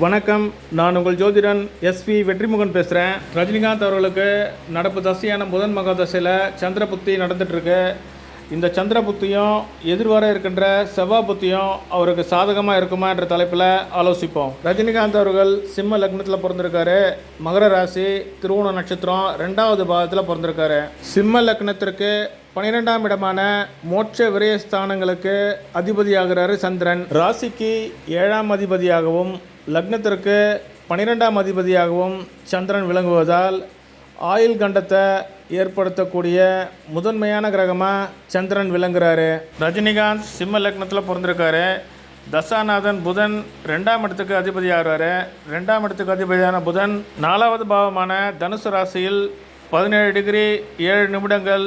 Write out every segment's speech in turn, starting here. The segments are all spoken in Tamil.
வணக்கம், நான் உங்கள் ஜோதிடன் எஸ்வி வெற்றிமுகன் பேசுகிறேன். ரஜினிகாந்த் அவர்களுக்கு நடப்பு தசையான புதன் மகா தசையில் சந்திர புத்தி நடந்துகிட்ருக்கு. இந்த சந்திர புத்தியும் எதிர்வர இருக்கின்ற செவ்வாய் புத்தியும் அவருக்கு சாதகமாக இருக்குமா என்ற தலைப்பில் ஆலோசிப்போம். ரஜினிகாந்த் அவர்கள் சிம்ம லக்னத்தில் பிறந்திருக்காரு. மகர ராசி, திருவோண நட்சத்திரம், 2வது பாகத்தில் பிறந்திருக்காரு. சிம்ம லக்னத்திற்கு 12ஆம் இடமான மோட்ச விரயஸ்தானங்களுக்கு அதிபதியாகிறாரு சந்திரன். ராசிக்கு 7ஆம் அதிபதியாகவும் லக்னத்திற்கு 12ஆம் அதிபதியாகவும் சந்திரன் விளங்குவதால் ஆயுள் கண்டத்தை ஏற்படுத்தக்கூடிய முதன்மையான கிரகமாக சந்திரன் விளங்குறாரு. ரஜினிகாந்த் சிம்ம லக்னத்தில் பிறந்திருக்காரு. தசாநாதன் புதன் 2ஆம் இடத்துக்கு அதிபதி ஆகிறாரு. 2ஆம் இடத்துக்கு அதிபதியான புதன் 4வது பாவமான தனுசு ராசியில் 17 டிகிரி 7 நிமிடங்கள்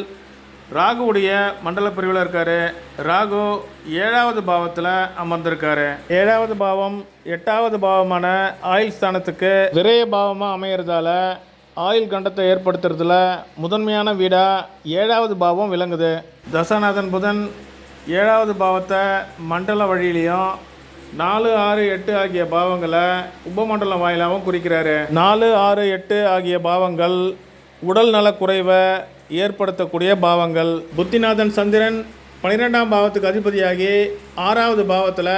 ராகுவுடைய மண்டல பிரிவில் இருக்கார். ராகு 7வது பாவத்தில் அமர்ந்திருக்காரு. 7வது பாவம் 8வது பாவமான ஆயுள் ஸ்தானத்துக்கு விரய பாவமாக அமைகிறதால ஆயுள் கண்டத்தை ஏற்படுத்துறதுல முதன்மையான வீடாக 7வது பாவம் விளங்குது. தசாநாதன் புதன் 7வது பாவத்தை மண்டல வழியிலையும் 4, 6, 8 ஆகிய பாவங்களை உபமண்டலம் வாயிலாகவும் குறிக்கிறாரு. 4, 6, 8 ஆகிய பாவங்கள் உடல் நலக்குறைவை ஏற்படுத்தக்கூடிய பாவங்கள். புத்திநாதன் சந்திரன் 12ஆம் பாவத்துக்கு அதிபதியாகி 6வது பாவத்தில்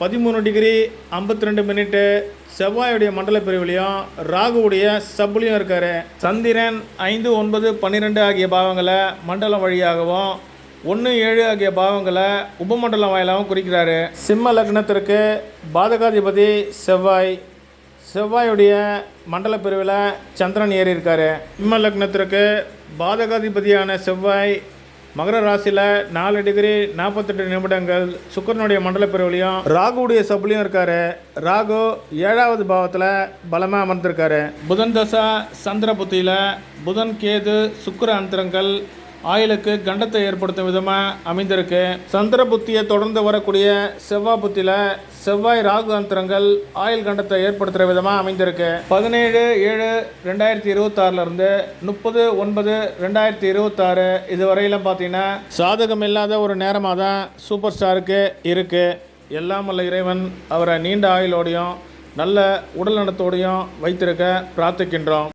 13 டிகிரி 52 மினிட்டு செவ்வாயுடைய மண்டல பிரிவுலையும் ராகுவுடைய சப்புலையும் இருக்கார். சந்திரன் 5, 9, 12 ஆகிய பாவங்களை மண்டலம் வழியாகவும் 1, 7 ஆகிய பாவங்களை உபமண்டலம் வாயிலாகவும் குறிக்கிறாரு. சிம்ம லக்னத்திற்கு பாதகாதிபதி செவ்வாய். செவ்வாயுடைய மண்டல பிரிவில் சந்திரன் ஏறி இருக்காரு. சிம்ம லக்னத்திற்கு பாதகாதிபதியான செவ்வாய் மகர ராசியில் 4 டிகிரி 48 நிமிடங்கள் சுக்கிரனுடைய மண்டல பிரிவுலையும் ராகுவுடைய சப்புலையும் இருக்காரு. ராகு 7வது பாவத்தில் பலமாக அமர்ந்திருக்காரு. புதன் தசா சந்திர புத்தியில் புதன், கேது, சுக்கிர அந்தரங்கள் ஆயுளுக்கு கண்டத்தை ஏற்படுத்தும் விதமாக அமைந்திருக்கு. சந்திர புத்தியை தொடர்ந்து வரக்கூடிய செவ்வாய் புத்தியில் செவ்வாய் ராகு அந்தரங்கள் ஆயுள் கண்டத்தை ஏற்படுத்துகிற விதமாக அமைந்திருக்கு. 17/7/2026 30/9/2026 இதுவரையிலும் பார்த்தீங்கன்னா சாதகம் இல்லாத ஒரு நேரமாக தான் சூப்பர் ஸ்டாருக்கு இருக்குது. எல்லாம் வல்ல இறைவன் அவரை நீண்ட ஆயுளோடையும் நல்ல உடல் நலத்தோடையும் வைத்திருக்க பிரார்த்திக்கின்றோம்.